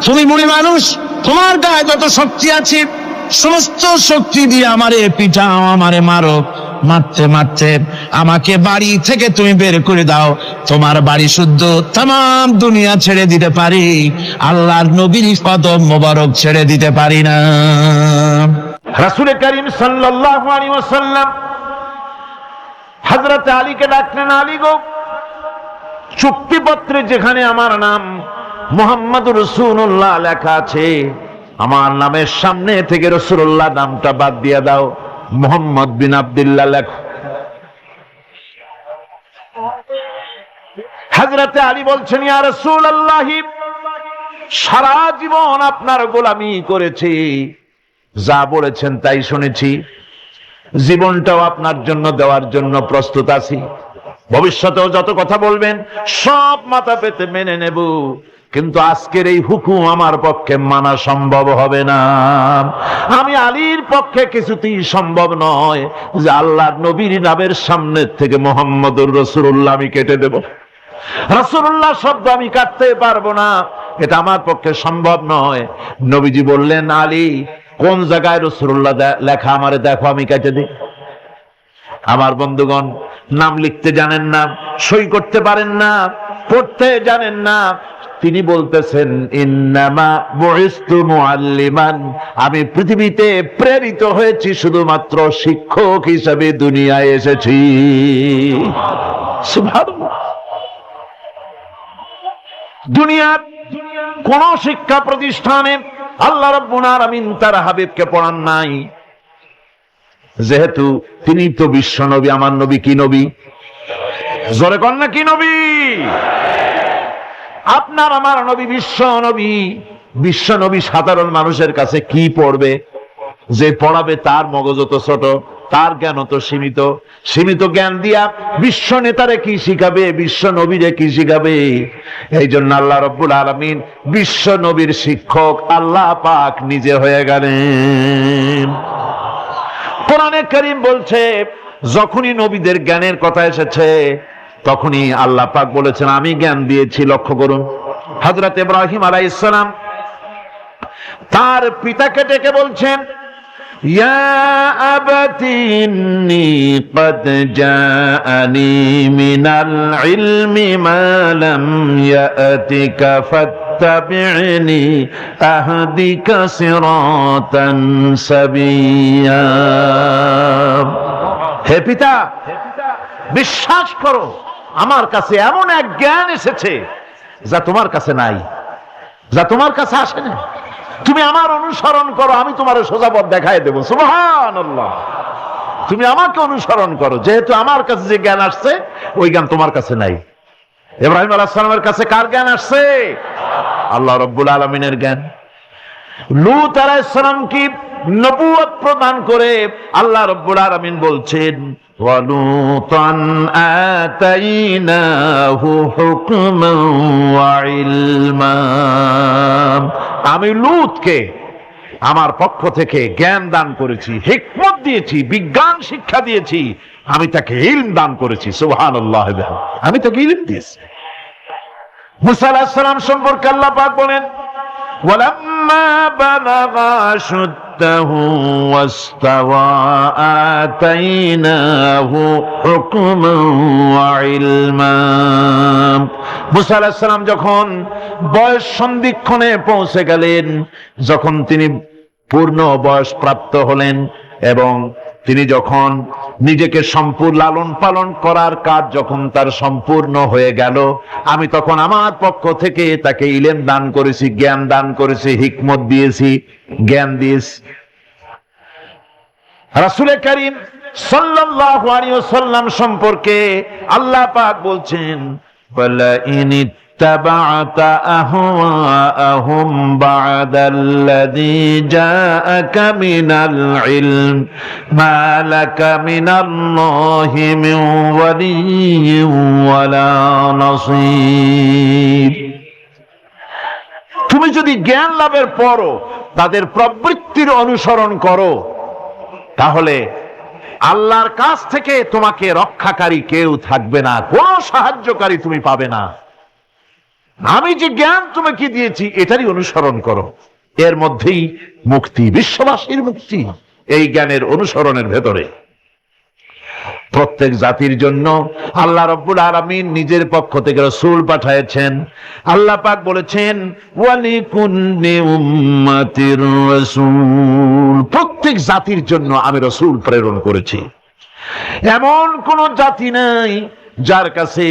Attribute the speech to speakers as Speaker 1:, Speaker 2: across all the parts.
Speaker 1: তুমি বুড়ি মানুষ, তোমার গায়ে যত শক্তি আছে সমস্ত শক্তি দিয়ে আমারে পিটাও, আমারে মারো, মারতে মারতে আমাকে বাড়ি থেকে তুমি বের করে দাও। তোমার বাড়ি শুদ্ধ তাম দুনিয়া ছেড়ে দিতে পারি, আল্লাহর নবীর কদম মোবারক ছেড়ে দিতে পারি না।
Speaker 2: রাসূল করিম সাল্লাল্লাহু আলাইহি ওয়াসাল্লাম হযরত আলীকে ডাকলেন, আলী গো, চুক্তিপত্রে যেখানে আমার নাম মুহাম্মদুর রাসূলুল্লাহ লেখা আছে, আমার নামের সামনে থেকে রাসূলুল্লাহ নামটা বাদ দিয়ে দাও, মুহাম্মদ বিন আব্দুল্লাহ লেখো। হযরত আলী বলছেন, ইয়া রাসূলুল্লাহ, সারা জীবন আপনার গোলামি করেছি, যা বলেছেন তাই শুনেছি, জীবনটাও আপনার জন্য দেওয়ার জন্য প্রস্তুত আছি, ভবিষ্যতেও যত কথা বলবেন সব মাথা পেতে মেনে নেব, কিন্তু আজকের এই হুকুম আমার পক্ষে মানা সম্ভব হবে না। আমি আলীর পক্ষে কিছুতেই সম্ভব নয় যে আল্লাহর নবীর নামের সামনে থেকে মুহাম্মদুর রাসূলুল্লাহ আমি কেটে দেব। রাসূলুল্লাহ শব্দ আমি কাটতে পারবো না, এটা আমার পক্ষে সম্ভব নয়। নবীজি বললেন, আলী, কোন জায়গায় রাসূলুল্লাহ লেখা আমারে দেখো, আমি কেটে দিই। আমার বন্ধুগণ, নাম লিখতে জানেন না, সই করতে পারেন না, পড়তে জানেন না, তিনি বলতেছেন, ইন্নামা বুইসতু মুআল্লিমান, আমি পৃথিবীতে প্রেরিত হয়েছি শুধুমাত্র শিক্ষক হিসেবে দুনিয়ায় এসেছি। সুবহানাল্লাহ। দুনিয়ার কোন শিক্ষা প্রতিষ্ঠানে আল্লাহ রাব্বুল আলামিন তার হাবিবকে পড়ান নাই, যেহেতু তিনি তো বিশ্ব নবী। আমার নবী কি নবী? জোরে কন না, কি নবী? আপনার আমার নবী বিশ্ব নবী। বিশ্ব নবী সাধারণ মানুষের কাছে কি পড়বে? যে পড়াবে তার মগজ তো ছোট, তার জ্ঞান তো সীমিত। সীমিত জ্ঞান দিয়া বিশ্ব নেতারে কি শিখাবে, বিশ্ব নবীরে কি শিখাবে? এই জন্য আল্লাহ রাব্বুল আলামিন বিশ্ব নবীর শিক্ষক আল্লাহ পাক নিজে হয়ে গেলেন। কোরআনে কারীম বলছে, যখনই নবীদের জ্ঞানের কথা এসেছে তখনই আল্লাহ পাক বলেছেন আমি জ্ঞান দিয়েছি। লক্ষ্য করুন, হযরত ইব্রাহিম আলাইহিস সালাম তার পিতাকে ডেকে বলছেন, ইয়া আবাতি ইন্নী ক্বাদ জাআনি মিনাল ইলমি মা লাম ইয়াতিকা ফাত্তাবি'নি আহদিকা সিরাতান সাবিয়্যা। হে পিতা, বিশ্বাস করো, আমার কাছে এমন এক জ্ঞান এসেছে যা তোমার কাছে নাই, যা তোমার কাছে আসে না। তুমি আমার অনুসরণ করো, আমি তোমার সোজা পথ দেখাই দেবো। সুবহানাল্লাহ। তুমি আমাকে অনুসরণ করো, যেহেতু আমার কাছে যে জ্ঞান আসছে ওই জ্ঞান তোমার কাছে নাই। ইব্রাহিম আলাইহিস সালামের কাছে কার জ্ঞান আসছে? আল্লাহ রাব্বুল আলামিনের জ্ঞান। লূত আলাইহিস সালাম কি নবুয়ত প্রদান করে আল্লাহ রাব্বুল আলামিন বলছেন, ওয়ালুতান আতাইনাহু হুকমান ওয়া ইলমা। আমি লূতকে আমার পক্ষ থেকে জ্ঞান দান করেছি, হিকমত দিয়েছি, বিজ্ঞান শিক্ষা দিয়েছি, আমি তাকে ইলম দান করেছি। সুবহানাল্লাহ, আমি তাকে ইলম দিয়েছি। মুসা আলাইহিস সালাম সম্পর্কে আল্লাহ পাক বলেন, ওয়ালাম্মা বালাগা আশুদ্দাহু ওয়াস্তাওয়া আতাইনাহু হুকমান ওয়া ইলমা। মুসা আলাইহিস সালাম যখন বয়স সন্ধিক্ষণে পৌঁছে গেলেন, যখন তিনি পূর্ণ বয়স প্রাপ্ত হলেন এবং তিনি যখন নিজেকে সম্পূর্ণ লালন পালন করার কাজ যখন তার সম্পূর্ণ হয়ে গেল, আমি তখন আমার পক্ষ থেকে তাকে ইলম দান করেছি, জ্ঞান দান করেছি, হিকমত দিয়েছি, জ্ঞান দিয়েছি। রাসূল করিম সাল্লাল্লাহু আলাইহি ওয়াসাল্লাম সম্পর্কে আল্লাহ পাক বলছেন, ওয়ালা ইনিত্তাবা'তা আহওয়াআহুম বা'দাল্লাযী জাআকা মিনাল ইলম মা লাকা মিনাল্লাহি মিন ওয়ালিয়্যিন ওয়ালা নাসীর। তুমি যদি জ্ঞান লাভের পরও তাদের প্রবৃত্তির অনুসরণ করো, তাহলে আল্লাহর কাছ থেকে তোমাকে রক্ষাকারী কেউ থাকবে না, কোনো সাহায্যকারী তুমি পাবে না। আমি যে জ্ঞান তোমাকে দিয়েছি এটারই অনুসরণ করো। এর মধ্যেই মুক্তি, বিশ্ববাসীর মুক্তি এই জ্ঞানের অনুসরণের ভেতরে। প্রত্যেক জাতির জন্য আল্লাহ রাব্বুল আলামিন নিজের পক্ষ থেকে রাসূল পাঠিয়েছেন। আল্লাহ পাক বলেছেন ওয়ালিকুল্লি উম্মাতির রাসূল, প্রত্যেক জাতির জন্য আমি রাসূল প্রেরণ করেছি। এমন কোন জাতি নাই যার কাছে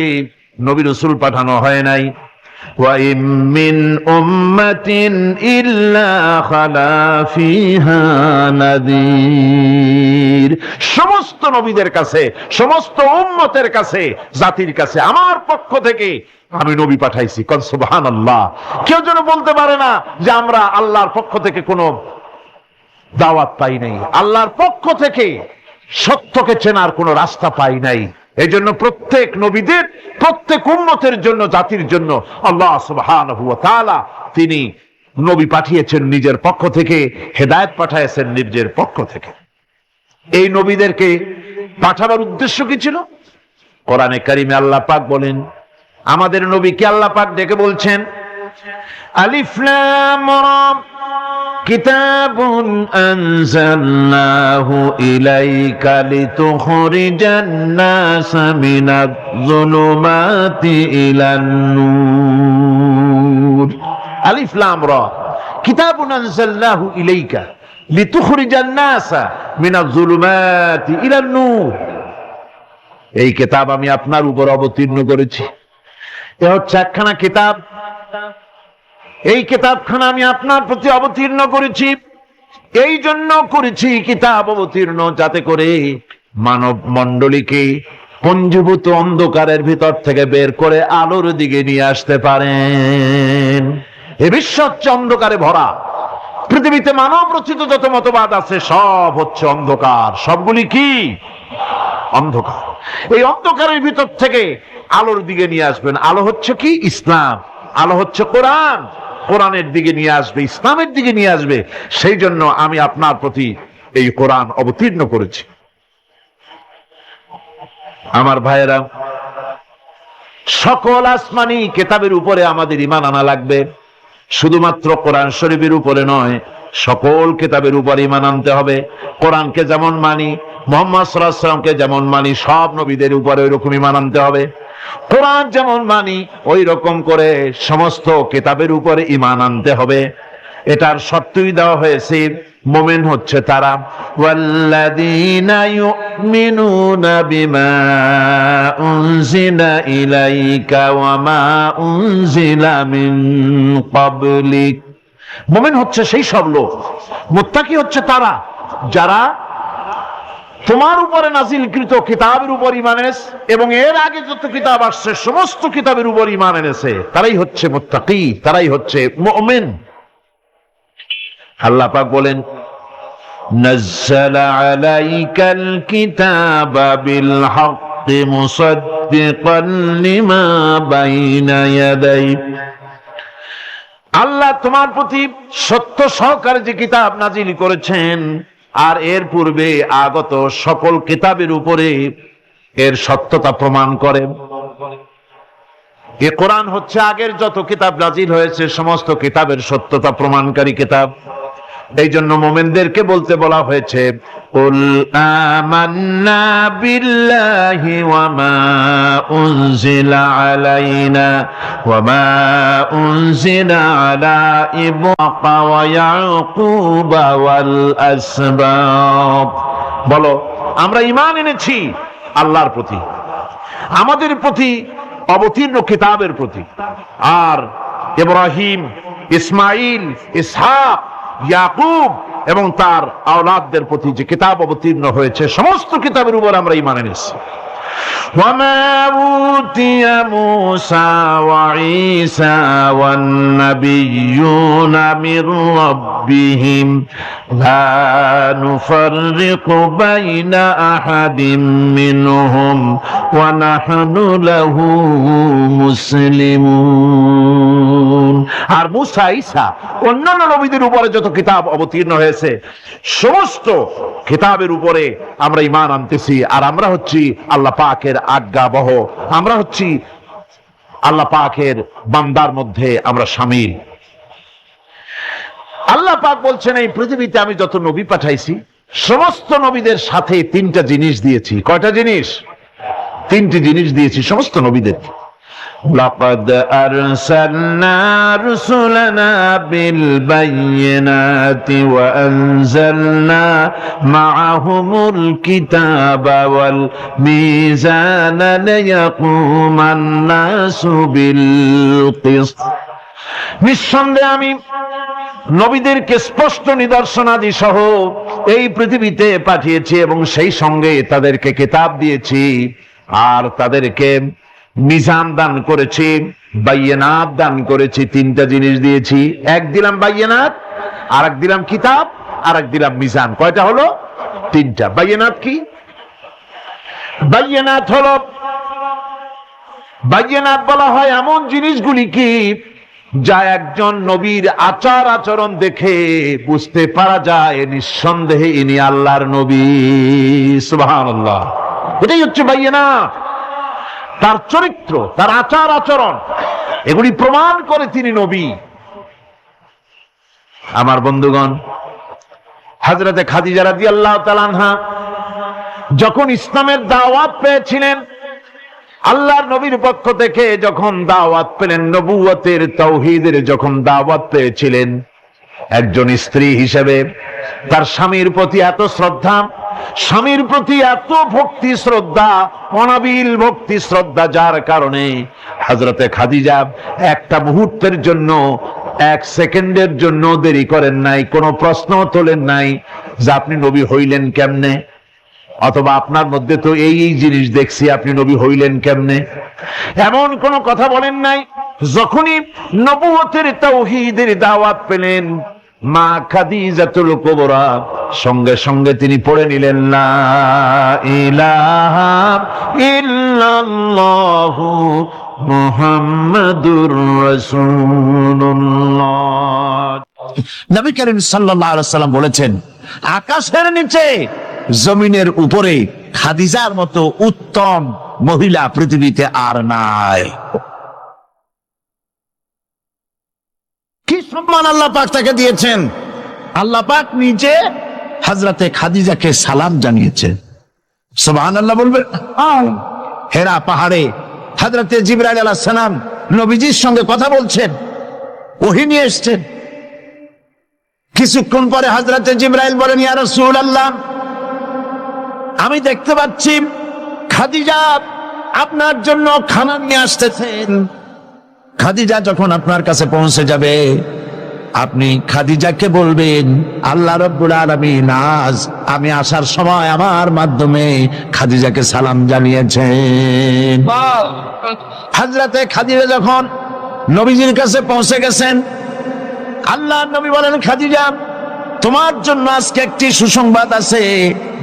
Speaker 2: নবী রাসূল পাঠানো হয় নাই। ওয়া ইম মিন উম্মাতিন ইল্লা খালা ফিহা নাযীর, সমস্ত নবীদের কাছে, সমস্ত উম্মতের কাছে, জাতির কাছে আমার পক্ষ থেকে আমি নবী পাঠাইছি। কোন সুবহানাল্লাহ। কেউ যেন বলতে পারে না যে আমরা আল্লাহর পক্ষ থেকে কোনো দাওয়াত পাই নাই, আল্লাহর পক্ষ থেকে সত্যকে চেনার কোনো রাস্তা পাই নাই। এই জন্য প্রত্যেক নবীদের, প্রত্যেক উম্মতের জন্য, জাতির জন্য আল্লাহ সুবহানাহু ওয়া তাআলা তিনি নবী পাঠিয়েছেন নিজের পক্ষ থেকে, হেদায়েত পাঠিয়েছেন নিজের পক্ষ থেকে। এই নবীদেরকে পাঠাবার উদ্দেশ্য কি ছিল? কোরআনে কারিমে আল্লাহ পাক বলেন, আমাদের নবীকে আল্লাহ পাক ডেকে বলছেন আলিফ লাম রা কিতাবুন আনজালনাহু ইলাইকা লিতুখরিজান নাসা মিনাজ যুলুমাতি ইলান নূর। আলিফ লাম রা কিতাবুন আনজালনাহু ইলাইকা লিতুখরিজান নাসা মিনাজ যুলুমাতি ইলান নূর। এই কিতাব আমি আপনার উপর অবতীর্ণ করেছি। এ হচ্ছে একখানা কিতাব, এই কিতাবখানা আমি আপনার প্রতি অবতীর্ণ করেছি। এই জন্য করেছি কিতাব অবতীর্ণ যাতে করে মানব মণ্ডলীকে পঞ্জীভূত অন্ধকারের ভিতর থেকে বের করে আলোর দিকে নিয়ে আসতে পারেন। এ বিশ্ব হচ্ছে অন্ধকারে ভরা। পৃথিবীতে মানব রচিত যত মতবাদ আছে সব হচ্ছে অন্ধকার। সবগুলি কি? অন্ধকার। এই অন্ধকারের ভিতর থেকে আলোর দিকে নিয়ে আসবেন। আলো হচ্ছে কি? ইসলাম। আলো হচ্ছে কোরআন। কোরআনের দিকে নিয়ে আসবে, ইসলামের দিকে নিয়ে আসবে। সেই জন্য আমি আপনার প্রতি এই কোরআন অবতীর্ণ করেছি। আমার ভাইয়েরা, সকল আসমানি কিতাবের উপরে আমাদের ঈমান আনা লাগবে। শুধুমাত্র কোরআন শরীফের উপরে নয়, সকল কিতাবের উপর ঈমান আনতে হবে। কোরআনকে যেমন মানি, মুহাম্মদ সাল্লাল্লাহু আলাইহি ওয়াসাল্লামকে যেমন মানি, সব নবীদের উপরে ওই রকম ঈমান আনতে হবে। কোরআন যেমন মানি ওই রকম করে সমস্ত কিতাবের উপরে ঈমান আনতে হবে। এটার শর্তই দেওয়া হয়েছে, মুমিন হচ্ছে তারা ওয়াল্লাযীনা ইউমিনুনা বিমা উনজিলা ইলাইকা ওয়া মা উনজিলা মিন ক্বাবলিক। মুমিন হচ্ছে সেই সব লোক, মুত্তাকি হচ্ছে তারা যারা তোমার উপরে নাজিলকৃত কিতাবের উপর ঈমান এনেছে এবং এর আগে যত কিতাব আসছে সমস্ত কিতাবের উপর ঈমান এনেছে। তারাই হচ্ছে মুত্তাকি, তারাই হচ্ছে মুমিন। আল্লাহ পাক বলেন নাজ্জালা আলাইকাল কিতাবা বিল হাক্কি মুসাদ্দিকান লিমা বাইনা ইয়াদাইহি। আল্লাহ তোমার প্রতি সত্য সহকারে যে কিতাব নাজিল করেছেন আর এর পূর্বে আগত সকল কিতাবের উপরে এর সত্যতা প্রমাণ করে। এ কোরআন হচ্ছে আগের যত কিতাব নাজিল হয়েছে সমস্ত কিতাবের সত্যতা প্রমাণকারী কিতাব। এই জন্য মুমিনদেরকে বলতে বলা হয়েছে কুল আমান্না বিল্লাহি ওয়া মা উনজিলা আলাইনা ওয়া মা উনজিলা আলা ইসহাকা ওয়া ইয়াকুব ওয়াল আসবাত। বলো আমরা ঈমান এনেছি আল্লাহর প্রতি, আমাদের প্রতি অবতীর্ণ কিতাবের প্রতি, আর ইব্রাহিম, ইসমাইল, ইসহাক, ইয়াকুব এবং তার আওলাদদের প্রতি যে কিতাব অবতীর্ণ হয়েছে সমস্ত কিতাবের উপর আমরা ঈমান এনেছি। وما أوتي موسى وعيسى والنبيون من ربهم لا نفرق بين أحد منهم ونحن له مسلمون। আর মুসা, ঈসা, অন্যান্য নবীদের উপরে যত কিতাব অবতীর্ণ হয়েছে সমস্ত কিতাবের উপরে আমরা ঈমান আনতেছি। আর আমরা হচ্ছি আল্লাহ পাকের আজ্ঞাবহ, আমরা হচ্ছি আল্লাহ পাকের বান্দার মধ্যে আমরা শামিল। আল্লাহ পাক বলছেন এই পৃথিবীতে আমি যত নবী পাঠাইছি সমস্ত নবীদের সাথে তিনটা জিনিস দিয়েছি। কয়টা জিনিস? তিনটি জিনিস দিয়েছি সমস্ত নবীদের। লাকাদ আরসালনা রুসুলানা বিল বাইয়িনাতি ওয়া আনজালনা মাআহুমুল কিতাবা ওয়াল মিজানা লিয়াকুমান নাসু বিল কিসত। নিঃসন্দেহে আমি নবীদেরকে স্পষ্ট নিদর্শনাদি সহ এই পৃথিবীতে পাঠিয়েছি এবং সেই সঙ্গে তাদেরকে কিতাব দিয়েছি আর তাদেরকে মিজান দান করেছি, বাইয়িনাত দান করেছি। তিনটা জিনিস দিয়েছি, এক দিলাম বাইয়িনাত, আর এক দিলাম কিতাব, আর এক দিলাম মিজান। কয়টা হলো? তিনটা। বাইয়িনাত কি? বাইয়িনাত হলো, বাইয়িনাত বলা হয় এমন জিনিসগুলি কি যা একজন নবীর আচার আচরণ দেখে বুঝতে পারা যায় নিঃসন্দেহে ইনি আল্লাহর নবী। সুবহানাল্লাহ। এটাই হচ্ছে বাইয়িনাত। তার চরিত্র, তার আচার আচরণ, এগুলি প্রমাণ করে তিনি নবী। আমার বন্ধুগণ, হযরতে খাদিজা রাদিয়াল্লাহু তাআলা আনহা যখন ইসলামের দাওয়াত পেয়েছিলেন, আল্লাহর নবীর পক্ষ থেকে যখন দাওয়াত পেলেন, নবুয়তের তাওহীদের যখন দাওয়াত পেয়েছিলেন, একজন স্ত্রী হিসেবে তার স্বামীর প্রতি এত শ্রদ্ধা, স্বামীর প্রতি এত ভক্তি শ্রদ্ধা, অনাবিল ভক্তি শ্রদ্ধা, যার কারণে হযরতে খাদিজা একটা মুহূর্তের জন্য, এক সেকেন্ডের জন্য দেরি করেন নাই, কোনো প্রশ্ন তোলেন নাই যে আপনি নবী হইলেন কেমনে, অথবা আপনার মধ্যে তো এই এই জিনিস দেখছি, আপনি নবী হইলেন কেমনে, এমন কোন কথা বলেন নাই। যখনই নবুয়তের তাওহীদের দাওয়াত পেলেন, মা খাদিজাতুল কুবরা সঙ্গে সঙ্গে তিনি পড়ে নিলেন লা ইলাহা ইল্লাল্লাহু মুহাম্মাদুর রাসূলুল্লাহ।
Speaker 1: নবী করিম সাল্লাল্লাহু আলাইহি ওয়াসাল্লাম বলেছেন, আকাশের নিচে জমিনের উপরে খাদিজার মতো উত্তম মহিলা পৃথিবীতে আর নাই। কি সম্মান আল্লাহ পাক তাকে দিয়েছেন! আল্লাহ পাক নিজে হযরতে খাদিজাকে সালাম জানিয়েছেন। সুবহানাল্লাহ বলবেন। হেরা পাহাড়ে হযরতে জিবরাইল আলাইহিস সালাম নবীজির সঙ্গে কথা বলছেন, ওহী নিয়ে এসেছেন। কিছুক্ষণ পরে হযরতে জিবরাইল বলেন, ইয়া রাসূলুল্লাহ, আমি দেখতে পাচ্ছি খাদিজা আপনার জন্য খানা নিয়ে আসতেছেন। খাদিজা যখন আপনার কাছে পৌঁছে যাবে, আপনি খাদিজাকে বলবেন, আল্লাহ রাব্বুল আলামিন আজ আমি আসার সময় আমার মাধ্যমে খাদিজাকে সালাম জানিয়েছেন। হযরতে খাদিজা যখন নবীজির কাছে পৌঁছে গেছেন, আল্লাহর নবী বলেন, খাদিজা, তোমার জন্য আজকে একটি সুসংবাদ আছে।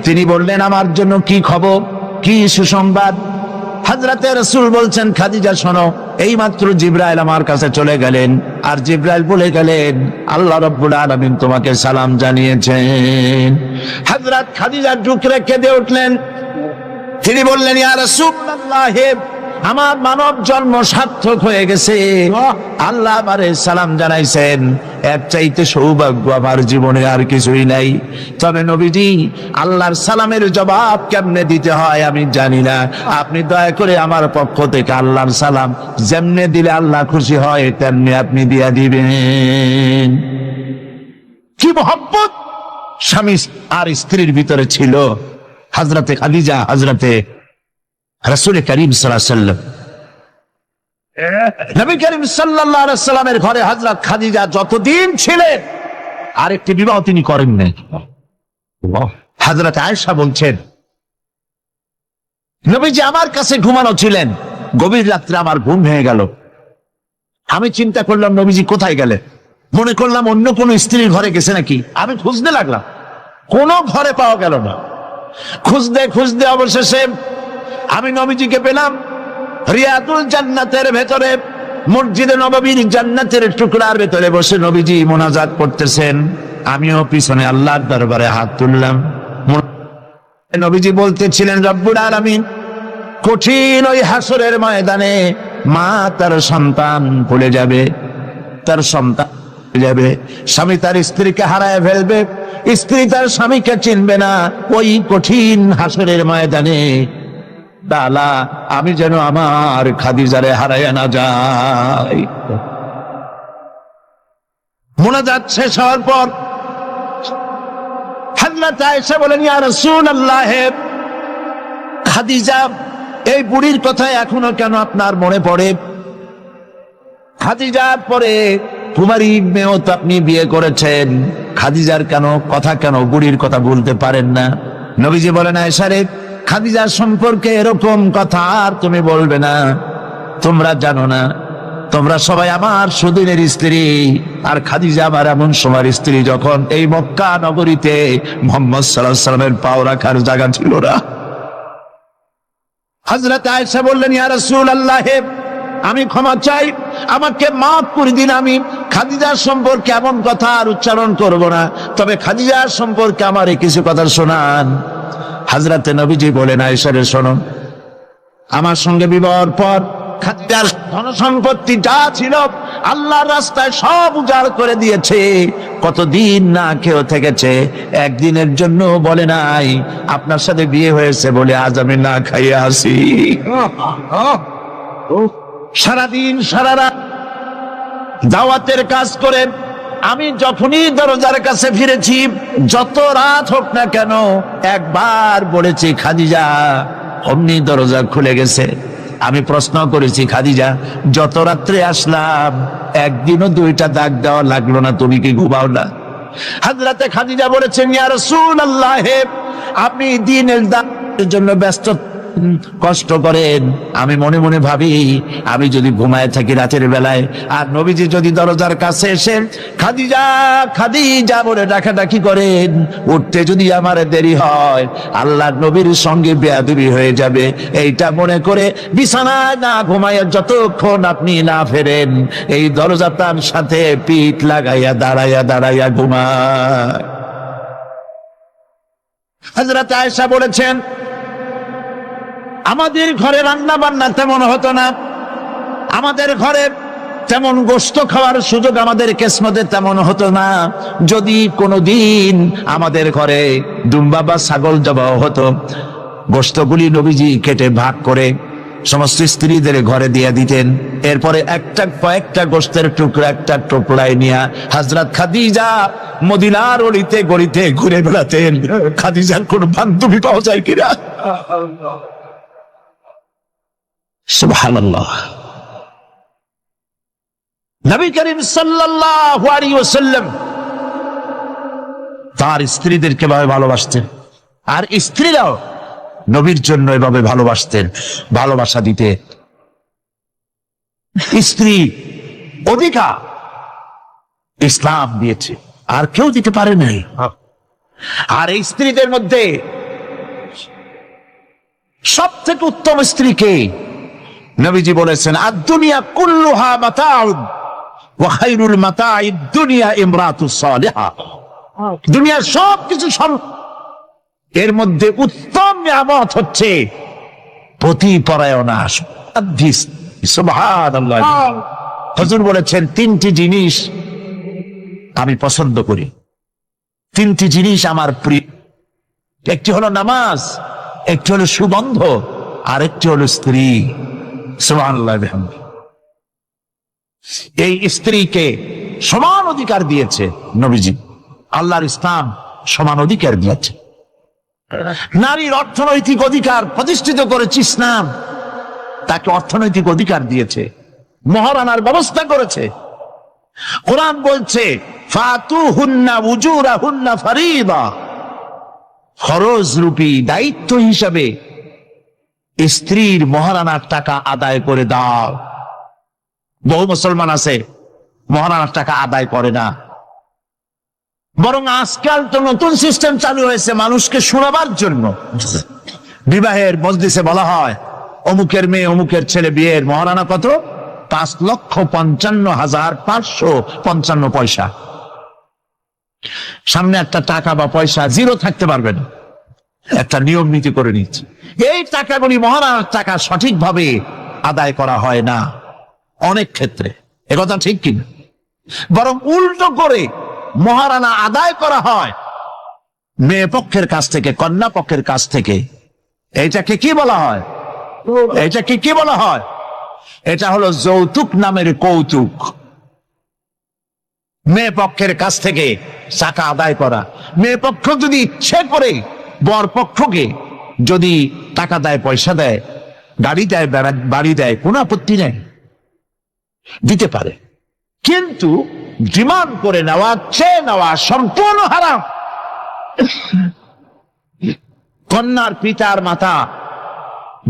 Speaker 1: তিনি বললেন, আমার জন্য কি খবর, কি সুসংবাদ? হযরতে রাসূল বলছেন, খাদিজা শোনো, এইমাত্র জিবরাইল আমার কাছে চলে গেলেন, আর জিবরাইল বলে গেলেন, আল্লাহ রাব্বুল আলামিন তোমাকে সালাম জানিয়েছেন। হযরত খাদিজা ডুকরে কেঁদে উঠলেন। তিনি বললেন, ইয়া রাসূলুল্লাহ, আমার মানব জন্ম সার্থক হয়ে গেছে, আল্লাহ আমারে সালাম জানাইছেন, এর চাইতে সৌভাগ্য আমার জীবনে আর কিছুই নাই। তবে নবীজি, আল্লাহর সালামের জবাব কেমনে দিতে হয় আমি জানি না, আপনি দয়া করে আমার পক্ষ থেকে আল্লাহর সালাম যেমনে দিলে আল্লাহ খুশি হয় তেমনি আপনি দিয়া দিবেন। কি মহব্বত স্বামী আর স্ত্রীর ভিতরে ছিল। হযরতে খাদিজা হযরতে রাসূল করিম সাল্লাল্লাহু আলাইহি ওয়াসাল্লাম, নবী করিম সাল্লাল্লাহু আলাইহি ওয়াসাল্লামের ঘরে হযরত খাদিজা যতদিন ছিলেন আরেকটি বিবাহ তিনি করেন নাই। হযরত আয়েশা বলছেন, নবীজি আমার কাছে ঘুমানো ছিলেন, গভীর রাত্রে আমার ঘুম ভেঙে গেল। আমি চিন্তা করলাম নবীজি কোথায় গেলেন, মনে করলাম অন্য কোন স্ত্রীর ঘরে গেছে নাকি। আমি খুঁজতে লাগলাম, কোন ঘরে পাওয়া গেল না। খুঁজতে খুঁজতে অবশেষে আমি নবীজিকে পেলাম রিয়াদুল জান্নাতের ভেতরে, মসজিদে নববীর জান্নাতের টুকরার ভেতরে বসে নবীজি মোনাজাত করতেছেন। আমিও পিছনে আল্লাহর দরবারে হাত তুললাম। নবীজি বলতেছিলেন, রব্বুল আলামিন কঠিন ওই হাসরের ময়দানে মা তার সন্তান ভুলে যাবে, তার সন্তান ভুলে যাবে, স্বামী তার স্ত্রীকে হারায় ফেলবে, স্ত্রী তার স্বামীকে চিনবে না। ওই কঠিন হাসরের ময়দানে আল্লাহ আমি যেন আমার খাদিজারে হারাইয়া না যাই। মুনাজাত শেষ হওয়ার পর হযরত আয়েশা বলেন, ইয়া রাসূলুল্লাহ, খাদিজা এই বুড়ির কথা এখনো কেন আপনার মনে পড়ে? খাদিজার পরে কুমারী মেয়েও তো আপনি বিয়ে করেছেন, খাদিজার কথা কেন বুড়ির কথা বলতে পারেন না? নবীজি বলেন, আয়েশা রে, খাদিজার সম্পর্কে এরকম কথা আর তুমি বলবে না। তোমরা জানো না, তোমরা সবাই আমার সুদিনের স্ত্রী, আর খাদিজা আমার এমন সময়ের স্ত্রী যখন এই মক্কা নগরীতে মুহাম্মদ সাল্লাল্লাহু আলাইহি ওয়াসাল্লামের পাও রাখার জায়গা ছিল না। হযরত আয়েশা বললেন, ইয়া রাসূলুল্লাহ, আমি ক্ষমা চাই, আমাকে মাফ করে দিন, আমি খাদিজার সম্পর্কে এমন কথা আর উচ্চারণ করব না, তবে খাদিজার সম্পর্কে আমারে কিছু কথা শোনান। হযরতে নবীজি বলেন, আয়েশা রে, শোনো, আমার সঙ্গে বিবাহের পর খাদিজার ধনসম্পত্তি যা ছিল আল্লাহর রাস্তায় সব উজাড় করে দিয়েছে। কতদিন না খেয়ে থেকেছে, একদিনের জন্য বলে নাই আপনার সাথে বিয়ে হয়েছে বলে আজ আমি না খাইয়ে আসি। সারাদিন সারা রাত দাওয়াতের কাজ করে আমি যখনই দরজার কাছে ফিরেছি, যত রাত হোক না কেন, একবার বলেছি খাদিজা, অমনি দরজা খুলে গেছে। আমি প্রশ্ন করেছি, খাদিজা, যত রাত্রে আসলাম একদিনও দুইটা দাগ দেওয়া লাগলো না, তুমি কি ঘুমাও না? হযরতে খাদিজা বলেছেন, ইয়া রাসূলুল্লাহ, আপনি দিনের দাওয়াতের জন্য ব্যস্ত, কষ্ট করেন, আমি মনে মনে ভাবি আমি যদি ঘুমায় থাকি রাতের বেলায়, আর নবীজি যদি দরজার কাছে এসে খাদিজা খাদিজা বলে ডাকাডাকি করেন, উঠতে যদি আমার দেরি হয় আল্লাহর নবীর সঙ্গে বেয়াদবি হয়ে যাবে, এইটা মনে করে বিছানায় না ঘুমাইয়া যতক্ষণ আপনি না ফেরেন এই দরজাটার সাথে পিঠ লাগাইয়া দাঁড়াইয়া দাঁড়াইয়া ঘুমায়। হযরত আয়েশা বলেছেন, আমাদের ঘরে রান্না বান্না তেমন হতো না, আমাদের ঘরে তেমন গোশত খাওয়ার সুযোগ আমাদের কিসমতে তেমন হতো না। যদি কোনোদিন আমাদের ঘরে দুম্বা বা ছাগল জবাও হতো, গোশতগুলি নবীজি কেটে ভাগ করে সমস্ত স্ত্রীদের ঘরে দিয়ে দিতেন। এরপরে একটা কয়েকটা গোশতের টুকরা একটা টুকরায় নিয়ে হযরত খাদিজা মদিনার অলিতে গলিতে ঘুরে বেড়াতেন। খাদিজার কোন বান্ধবী পাওয়া যায় কিনা? সুবহানাল্লাহ। নবী করিম সাল্লাল্লাহু আলাইহি ওয়াসাল্লাম তার স্ত্রীদেরকে ভাবে ভালোবাসতেন, আর স্ত্রীরাও নবীর জন্য এভাবে ভালোবাসতেন, ভালোবাসা দিতে। স্ত্রী অধিকার ইসলাম দিয়েছে, আর কেউ দিতে পারে নাই। আর এই স্ত্রীদের মধ্যে সব থেকে উত্তম স্ত্রীকে নবীজি বলেছেন, আদ-দুনিয়া কুল্লুহা মাতাউন ওয়া খায়রুল মাতাইদ দুনিয়া ইমরাতুস সালিহা। দুনিয়ার সবকিছু এর মধ্যে উত্তম নিয়ামত হচ্ছে পতিপরায়ণা। সুবহানাল্লাহ। হুজুর বলেছেন, তিনটি জিনিস আমি পছন্দ করি, তিনটি জিনিস আমার প্রিয়। একটি হলো নামাজ, একটি হলো সুগন্ধ, আর একটি হলো স্ত্রী। সুবহানাল্লাহ। এই স্ত্রীকে সমান অধিকার দিয়েছে নবীজি, আল্লাহর ইসলাম সমান অধিকার দিয়েছে। নারীর অর্থনৈতিক অধিকার প্রতিষ্ঠিত করেছে ইসলাম, তাকে অর্থনৈতিক অধিকার দিয়েছে, মহারানার ব্যবস্থা করেছে। কোরআন বলছে, ফাতুহুন্না উজুরাহুন্না ফারিদা, খরচ রূপী দায়িত্ব হিসাবে স্ত্রীর মহারানার টাকা আদায় করে দাও। বহু মুসলমান আছে মহারানার টাকা আদায় করে না, বরং আজকাল তো নতুন সিস্টেম চালু হয়েছে মানুষকে শোনাবার জন্য। বিবাহের মজলিসে বলা হয়, অমুকের মেয়ে অমুকের ছেলে বিয়ের মহারানা কত? 5,55,555 পয়সা। সামনে একটা টাকা বা পয়সা জিরো থাকতে পারবে না, একটা নিয়ম নীতি করে নিচ্ছে। এই টাকাগুলি মহারানার টাকা সঠিকভাবে আদায় করা হয় না অনেক ক্ষেত্রে, একথা ঠিক কিনা? বরং উল্টো করে মহারানা আদায় করা হয় মেয়ে পক্ষের কাছ থেকে, কন্যা পক্ষের কাছ থেকে। এইটাকে কি বলা হয়? এইটাকে কি বলা হয়? এটা হলো যৌতুক নামের কৌতুক। মেয়ে পক্ষের কাছ থেকে টাকা আদায় করা। মেয়ে পক্ষ যদি ইচ্ছে করে বর পক্ষকে যদি টাকা দেয়, পয়সা দেয়, গাড়ি দেয়, বাড়ি দেয়, কোনো আপত্তি নেই, দিতে পারে। কিন্তু ডিমান্ড করে নেওয়া, চেয়ে নেওয়া সম্পূর্ণ হারাম। কন্যার পিতার মাতা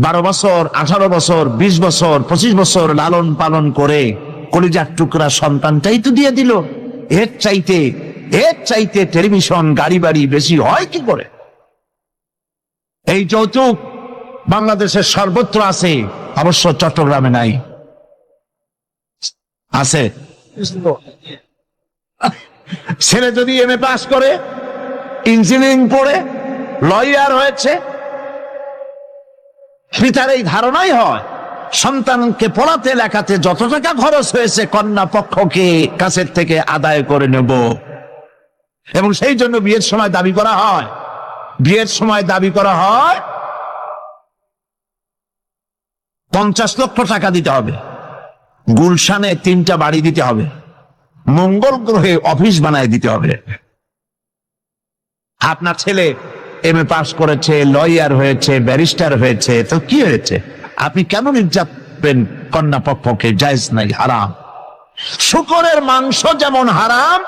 Speaker 1: 12 বছর, 18 বছর, 20 বছর, 25 বছর লালন পালন করে কলিজার টুকরা সন্তানটাই তো দিয়ে দিল। এর চাইতে টেলিভিশন, গাড়ি বাড়ি বেশি হয় কি করে? এই যৌতুক বাংলাদেশের সর্বত্র আছে, অবশ্য চট্টগ্রামে নাই। আছে। ছেলে যদি এমএ পাস করে, ইঞ্জিনিয়ারিং পড়ে, লয়ার হয়েছে, পিতার এই ধারণাই হয় সন্তানকে পড়াতে লেখাতে যত টাকা খরচ হয়েছে কন্যা পক্ষকে কাছের থেকে আদায় করে নেব। এবং সেই জন্য বিয়ের সময় দাবি করা হয়, 50 লক্ষ টাকা দিতে হবে, গুলশানে 3টা বাড়ি দিতে হবে, মঙ্গল গ্রহে অফিস বানায় দিতে হবে। আপনার ছেলে এমএ পাস করেছে, লয়ার হয়েছে, ব্যারিস্টার হয়েছে, তো কি হয়েছে? আপনি কেন নির্যাতন কন্যা পক্ষকে? জায়েজ নাই, হারাম। শুকরের মাংস যেমন হারাম,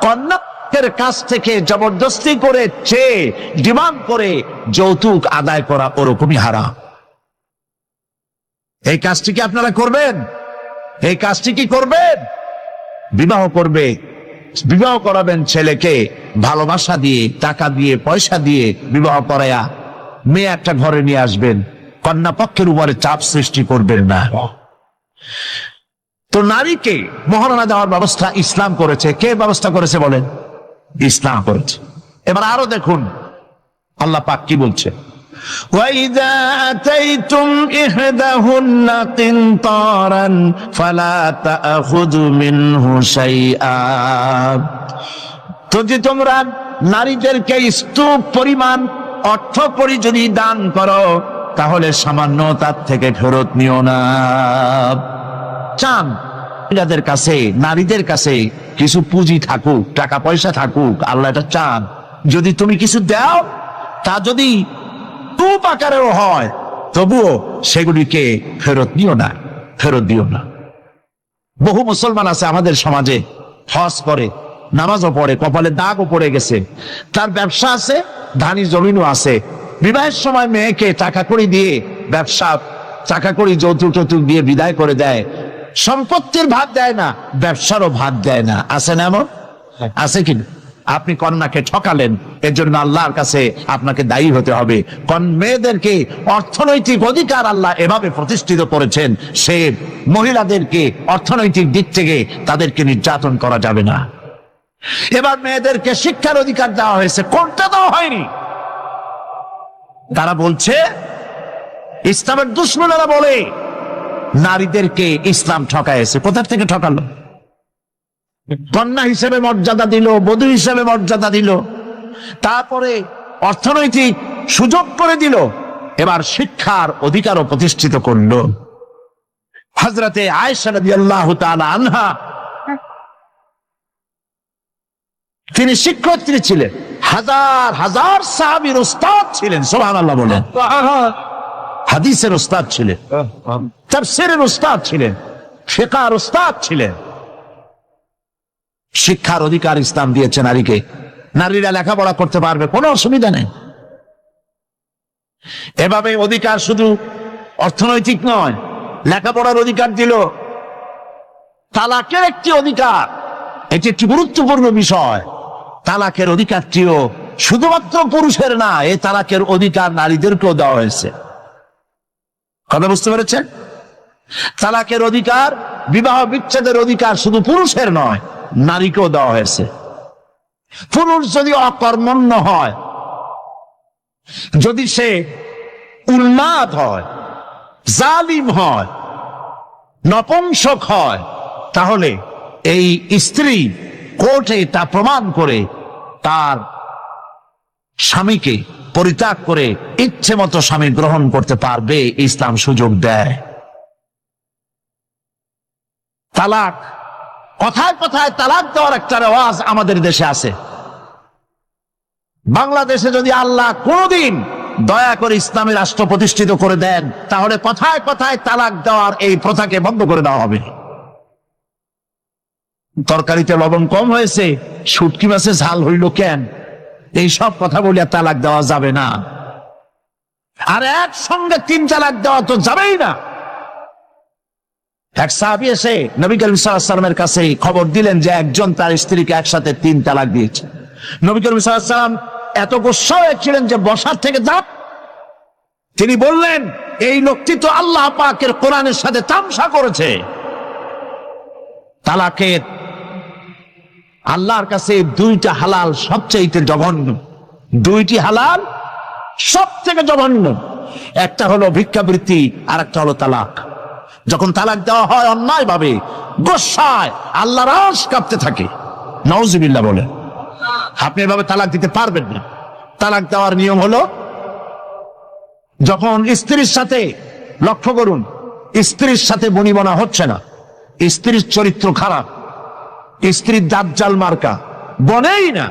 Speaker 1: কন্যার কাছ থেকে জবরদস্তি করে চেয়ে ডিমান্ড করে যৌতুক আদায় করা ওরকমই হারাম। এই কাজটি কি আপনারা করবেন? এই কাজটি কি করবেন? বিবাহ করাবেন ছেলেকে ভালোবাসা দিয়ে, টাকা দিয়ে, পয়সা দিয়ে বিবাহ করায়া মেয়ে একটা ঘরে নিয়ে আসবেন, কন্যা পক্ষের উপরে চাপ সৃষ্টি করবেন না। তো নারীকে মহারণা দেওয়ার ব্যবস্থা ইসলাম করেছে। কে ব্যবস্থা করেছে বলেন? ইসলাম করেছে। এবার আরো দেখুন আল্লাহ পাক কি বলছে। وَإِذَا آتَيْتُمْ إِحْدَاهُنَّ قِنطَارًا فَلَا تَأْخُذُوا مِنْهُ شَيْئًا। যদি তোমরা নারীদেরকে স্তূপ পরিমাণ অর্থ করি যদি দান করো, তাহলে সামান্য তার থেকে ফেরত নিও না। চান নারীদের কাছে কিছু পুঁজি থাকুক, টাকা পয়সা থাকুক, আল্লাহ এটা চান। যদি তুমি কিছু দাও, তা যদি স্তূপ আকারেও হয়, তবুও সেগুলিকে ফেরত দিও না। বহু মুসলমান আছে আমাদের সমাজে, হজ করে, নামাজও পড়ে, কপালে দাগও পড়ে গেছে, তার ব্যবসা আছে, ধানি জমিনও আছে, বিবাহের সময় মেয়েকে টাকা কড়ি দিয়ে, টাকা কড়ি যৌতুক দিয়ে বিদায় করে দেয়, সম্পত্তির ভাগ দেয় না, ব্যবসারও ভাগ দেয় না। আছে না এমন? আছে কিনা? আপনি কন্যাকে ঠকালেন, এর জন্য আল্লাহর কাছে আপনাকে দায়ী হতে হবে। মেয়েদেরকে অর্থনৈতিক অধিকার আল্লাহ এভাবে প্রতিষ্ঠিত করেছেন, সে মহিলাদেরকে অর্থনৈতিক দিক থেকে তাদেরকে নির্যাতন করা যাবে না। এবার মেয়েদেরকে শিক্ষার অধিকার দেওয়া হয়েছে, কোনটা দেওয়া হয়নি? তারা বলছে, ইসলামের দুশ্মনেরা বলে নারীদেরকে ইসলাম ঠকাইছে। কোথা থেকে ঠকালো? কন্যা হিসেবে মর্যাদা দিল, বধূ হিসেবে মর্যাদা দিল, তারপরে অর্থনৈতিক সুযোগ করে দিল, এবার শিক্ষার অধিকারও প্রতিষ্ঠিত করল। হযরতে আয়েশা রাদিয়াল্লাহু তাআলা আনহা, তিনি শিক্ষয়িত্রী ছিলেন, হাজার হাজার সাহাবীর উস্তাদ ছিলেন। সুবহানাল্লাহ বলেন। হাদিসের উস্তাদ ছিলেন, তাফসীরের উস্তাদ ছিলেন, ফিকহের উস্তাদ ছিলেন। শিক্ষার অধিকার ইসলাম দিয়েছে নারীকে। নারীরা লেখাপড়া করতে পারবে, কোনো অসুবিধা নেই। এভাবে অধিকার শুধু অর্থনৈতিক নয়, লেখাপড়ার অধিকার দিল, তালাকের একটি অধিকার, এটি একটি গুরুত্বপূর্ণ বিষয়। তালাকের অধিকারটিও শুধুমাত্র পুরুষের না, এই তালাকের অধিকার নারীদেরকেও দেওয়া হয়েছে। কথা বুঝতে পেরেছেন? তালাকের অধিকার, বিবাহ বিচ্ছেদের অধিকার শুধু পুরুষের নয়, নারীকেও দেওয়া হয়েছে। পুরুষ যদি অকর্মণ্য হয়, যদি সে উন্মাদ হয়, জালিম হয়, নপুংসক হয়, তাহলে এই স্ত্রী কোর্টে তা প্রমাণ করে তার স্বামীকে পরিত্যাগ করে ইচ্ছে মতো স্বামী গ্রহণ করতে পারবে, ইসলাম সুযোগ দেয়। তালাক, কথায় কথায় তালাক দেওয়ার একটা রেওয়াজ আমাদের দেশে আছে। বাংলাদেশে যদি আল্লাহ কোনদিন দয়া করে ইসলামী রাষ্ট্র প্রতিষ্ঠিত করে দেন, তাহলে কথায় কথায় তালাক দেওয়ার এই প্রথাকে বন্ধ করে দেওয়া হবে। তরকারিতে লবণ কম হয়েছে, শুটকি মাছে ঝাল হইল কেন, এই সব কথা বলিয়া তালাক দেওয়া যাবে না। আর একসঙ্গে 3 তালাক দেওয়া তো যাবেই না। এক সাহাবী এসে নবী করিম সাল্লাল্লাহু আলাইহি ওয়াসাল্লামের কাছে খবর দিলেন যে একজন তার স্ত্রীকে একসাথে 3 তালাক দিয়েছে। নবী করিম সাল্লাল্লাহু আলাইহি ওয়াসাল্লাম এত গোসা হয়েছিলেন যে বসার থেকে দাঁত, তিনি বললেন, এই লোকটি তো আল্লাহ পাকের কোরআনের সাথে তামসা করেছে। তালাকের আল্লাহর কাছে 2টা হালাল সবচেয়ে জঘন্য, 2টি হালাল সব থেকে জঘন্য। একটা হলো ভিক্ষাবৃত্তি, আর একটা হলো তালাক। যখন তালাক দেওয়া হয় অন্যায় ভাবে, গোসায় আল্লাহর আরশ কাঁপতে থাকে। নাউজুবিল্লাহ বলে আপনি এভাবে তালাক দিতে পারবেন না। তালাক দেওয়ার নিয়ম হলো, যখন স্ত্রীর সাথে, লক্ষ্য করুন, স্ত্রীর সাথে বনিবনা হচ্ছে না, স্ত্রীর চরিত্র খারাপ, স্ত্রীর দাজ্জাল মার্কা, বনেই না,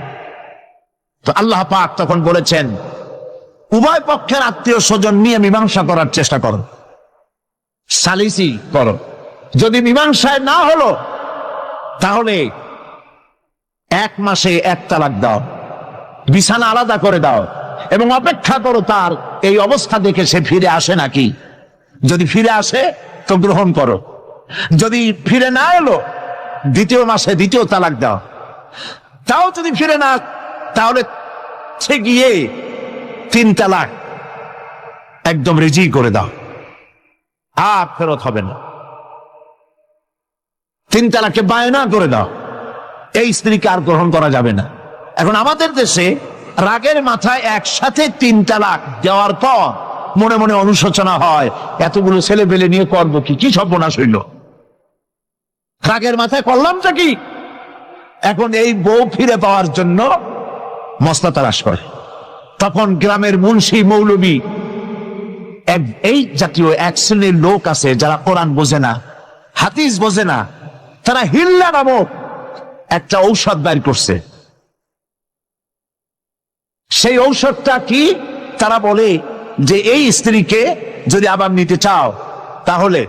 Speaker 1: তো আল্লাহ পাক তখন বলেছেন উভয় পক্ষের আত্মীয় স্বজন নিয়ে মীমাংসা করার চেষ্টা করো, সালিসি করো। যদি মীমাংসায় না হলো, তাহলে 1 মাসে 1 তালাক দাও, বিছানা আলাদা করে দাও, এবং অপেক্ষা করো তার এই অবস্থা দেখে সে ফিরে আসে নাকি। যদি ফিরে আসে তো গ্রহণ করো, যদি ফিরে না এলো 2য় মাসে 2য় তালাক দাও। তাও যদি ফিরে না, তাহলে সে গিয়ে 3 তালাক একদম রেজি করে দাও, আর ফেরত হবে না। 3 তালাকে বায়না করে দাও, এই স্ত্রীকে আর গ্রহণ করা যাবে না। এখন আমাদের দেশে রাগের মাথায় একসাথে 3 তালাক দেওয়ার পর মনে মনে অনুশোচনা হয়, এতগুলো ছেলে পেলে নিয়ে করবো কি, কি সর্বনাশ হইল, রাগের মাথায় করলামটা কি। এখন এই বউ ফিরে পাওয়ার জন্য মস্তা তালাশ করে। তখন গ্রামের মুন্সি মৌলবী, এই জাতীয় 1 শ্রেণীর লোক আছে যারা কোরআন বোঝে না, হাদিস বোঝে না, তারা হিল্লা নামক একটা ঔষধ বের করছে। সেই ঔষধটা কি? তারা বলে যে এই স্ত্রীকে যদি আবার নিতে চাও, তাহলে